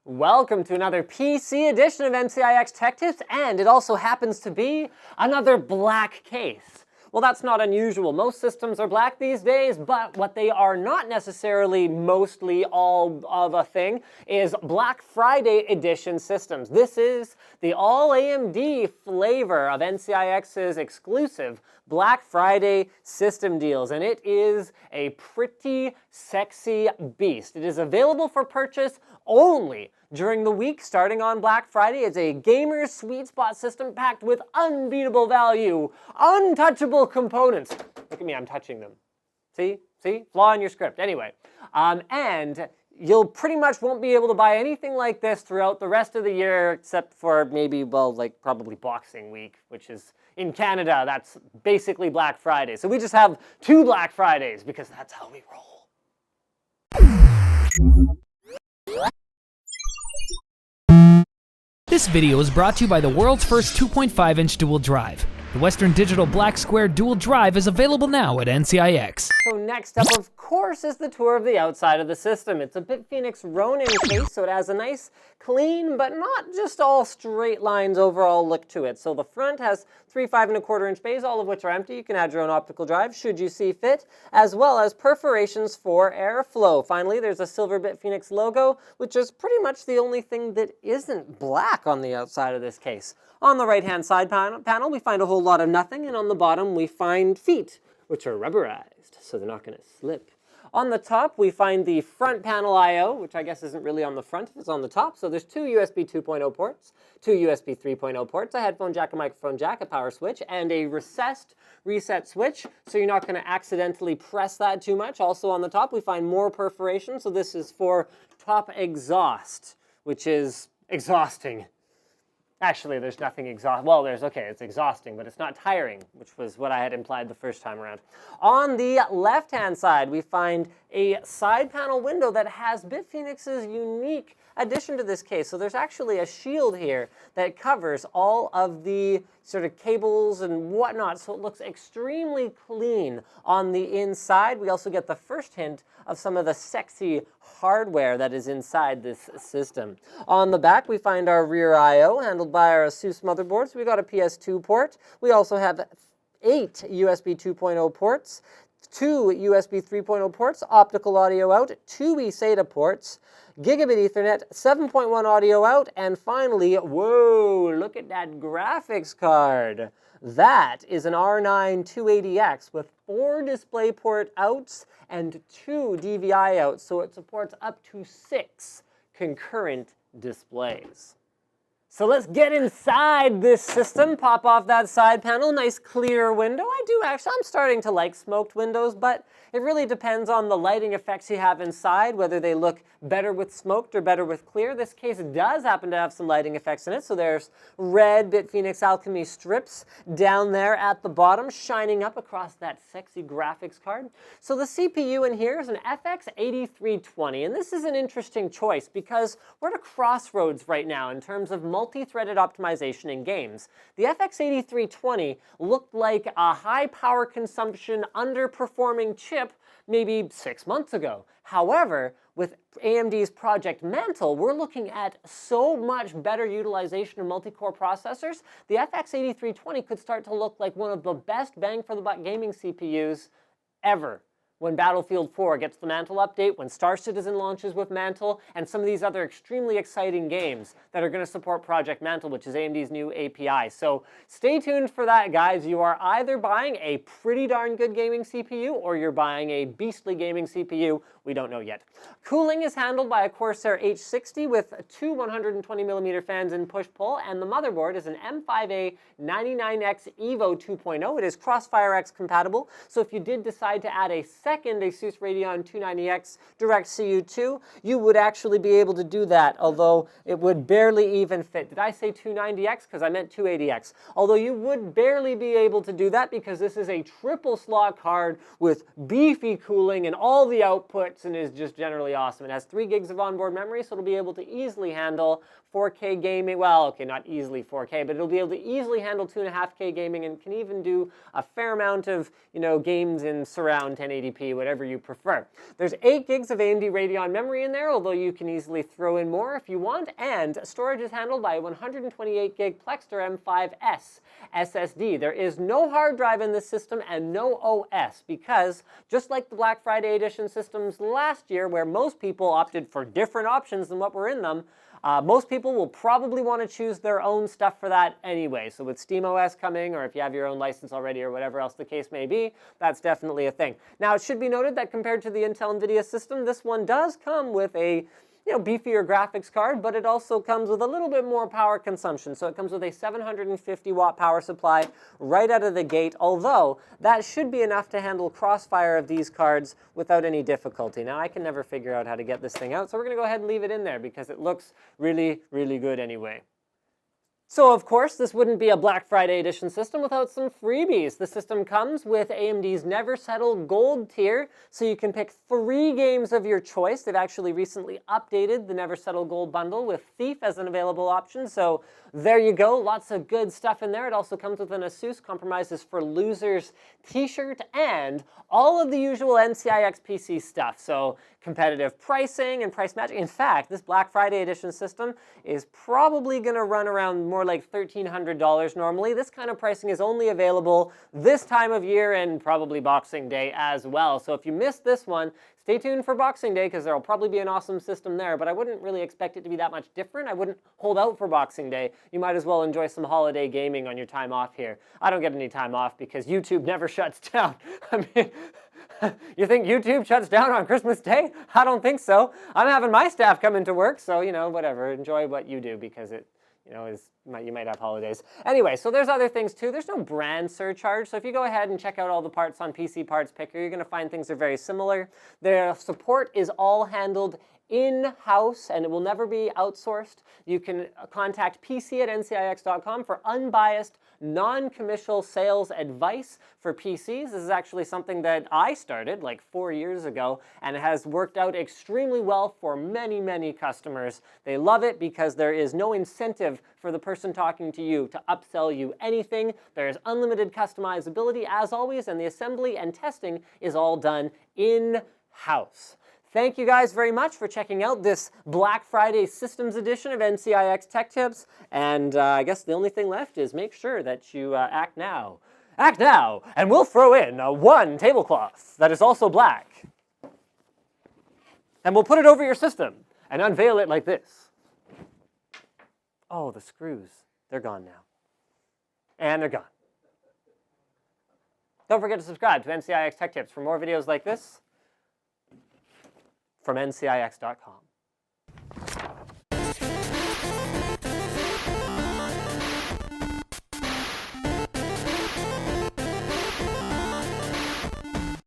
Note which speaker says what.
Speaker 1: Welcome to another PC edition of NCIX Tech Tips, and it also happens to be another black case. Well, that's not unusual. Most systems are black these days, but what they are not necessarily mostly all of a thing is Black Friday edition systems. This is the all AMD flavor of NCIX's exclusive Black Friday system deals, and it is a pretty sexy beast. It is available for purchase only during the week starting on Black Friday. It's a gamer's sweet spot system packed with unbeatable value, untouchable components. Look at me, I'm touching them. See? Flaw in your script. Anyway, and you'll pretty much won't be able to buy anything like this throughout the rest of the year except for maybe, well, like probably Boxing Week, which is in Canada, that's basically Black Friday. So we just have two Black Fridays because that's how we roll.
Speaker 2: This video is brought to you by the world's first 2.5-inch dual drive. The Western Digital Black Square dual drive is available now at NCIX.
Speaker 1: So next up, of course, is the tour of the outside of the system. It's a BitPhoenix Ronin case, so it has a nice, clean, but not just all straight lines overall look to it. So the front has 3 5.25-inch bays, all of which are empty. You can add your own optical drive, should you see fit, as well as perforations for airflow. Finally, there's a silver BitPhoenix logo, which is pretty much the only thing that isn't black on the outside of this case. On the right-hand side panel, we find a whole lot of nothing, and on the bottom, we find feet, which are rubberized, so they're not going to slip. On the top, we find the front panel I/O, which I guess isn't really on the front, it's on the top. So there's two USB 2.0 ports, two USB 3.0 ports, a headphone jack, a microphone jack, a power switch, and a recessed reset switch, so you're not going to accidentally press that too much. Also on the top, we find more perforation, so this is for top exhaust, which is exhausting. Actually, there's nothing well, it's exhausting, but it's not tiring, which was what I had implied the first time around. On the left-hand side, we find a side panel window that has BitPhoenix's unique addition to this case. So there's actually a shield here that covers all of the sort of cables and whatnot, so it looks extremely clean on the inside. We also get the first hint of some of the sexy hardware that is inside this system. On the back, we find our rear I/O handled by our ASUS motherboards. We got a PS2 port. We also have 8 USB 2.0 ports, 2 USB 3.0 ports, optical audio out, 2 eSATA ports, gigabit Ethernet, 7.1 audio out, and finally, whoa, look at that graphics card. That is an R9 280X with 4 DisplayPort outs and 2 DVI outs, so it supports up to 6 concurrent displays. So let's get inside this system, pop off that side panel, nice clear window. I'm starting to like smoked windows, but it really depends on the lighting effects you have inside, whether they look better with smoked or better with clear. This case does happen to have some lighting effects in it, so there's red BitPhoenix Alchemy strips down there at the bottom, shining up across that sexy graphics card. So the CPU in here is an FX 8320, and this is an interesting choice because we're at a crossroads right now in terms of multi-threaded optimization in games. The FX 8320 looked like a high power consumption, underperforming chip maybe 6 months ago. However, with AMD's Project Mantle, we're looking at so much better utilization of multi-core processors. The FX 8320 could start to look like one of the best bang for the buck gaming CPUs ever. When Battlefield 4 gets the Mantle update, when Star Citizen launches with Mantle, and some of these other extremely exciting games that are going to support Project Mantle, which is AMD's new API. So stay tuned for that, guys. You are either buying a pretty darn good gaming CPU, or you're buying a beastly gaming CPU. We don't know yet. Cooling is handled by a Corsair H60 with 2 120mm fans in push-pull, and the motherboard is an M5A 99X Evo 2.0. It is CrossfireX compatible, so if you did decide to add a second ASUS Radeon 290X DirectCU2, you would actually be able to do that, although it would barely even fit. Did I say 290X? Because I meant 280X. Although you would barely be able to do that because this is a triple slot card with beefy cooling and all the outputs, and is just generally awesome. It has 3 gigs of onboard memory, so it'll be able to easily handle 4K gaming. Well, okay, not easily 4K, but it'll be able to easily handle 2.5K gaming and can even do a fair amount of, games in surround 1080p 1080p, whatever you prefer. There's 8 gigs of AMD Radeon memory in there, although you can easily throw in more if you want, and storage is handled by a 128 gig Plextor M5S SSD. There is no hard drive in this system and no OS because, just like the Black Friday edition systems last year, where most people opted for different options than what were in them, most people will probably want to choose their own stuff for that anyway. So with SteamOS coming, or if you have your own license already, or whatever else the case may be, that's definitely a thing. Now, it should be noted that compared to the Intel NVIDIA system, this one does come with a beefier graphics card, but it also comes with a little bit more power consumption. So it comes with a 750 watt power supply right out of the gate, although that should be enough to handle crossfire of these cards without any difficulty. Now, I can never figure out how to get this thing out, so we're going to go ahead and leave it in there because it looks really, really good anyway. So, of course, this wouldn't be a Black Friday edition system without some freebies. The system comes with AMD's Never Settle Gold tier, so you can pick 3 games of your choice. They've actually recently updated the Never Settle Gold bundle with Thief as an available option, so there you go. Lots of good stuff in there. It also comes with an ASUS Compromises for Losers t-shirt and all of the usual NCIXPC stuff, so competitive pricing and price matching. In fact, this Black Friday edition system is probably going to run around more like $1,300 normally. This kind of pricing is only available this time of year and probably Boxing Day as well. So if you missed this one, stay tuned for Boxing Day because there will probably be an awesome system there, but I wouldn't really expect it to be that much different. I wouldn't hold out for Boxing Day. You might as well enjoy some holiday gaming on your time off here. I don't get any time off because YouTube never shuts down. I mean, you think YouTube shuts down on Christmas Day? I don't think so. I'm having my staff come into work, so, whatever. Enjoy what you do because it, you might have holidays. Anyway, so there's other things too. There's no brand surcharge, so if you go ahead and check out all the parts on PC Parts Picker, you're going to find things are very similar. Their support is all handled in-house, and it will never be outsourced. You can contact pc@ncix.com for unbiased, non-commercial sales advice for PCs. This is actually something that I started like 4 years ago, and it has worked out extremely well for many, many customers. They love it because there is no incentive for the person talking to you to upsell you anything. There is unlimited customizability as always, and the assembly and testing is all done in-house. Thank you guys very much for checking out this Black Friday Systems Edition of NCIX Tech Tips, and I guess the only thing left is make sure that you act now. Act now, and we'll throw in one tablecloth that is also black. And we'll put it over your system and unveil it like this. Oh, the screws, they're gone now. And they're gone. Don't forget to subscribe to NCIX Tech Tips for more videos like this from ncix.com.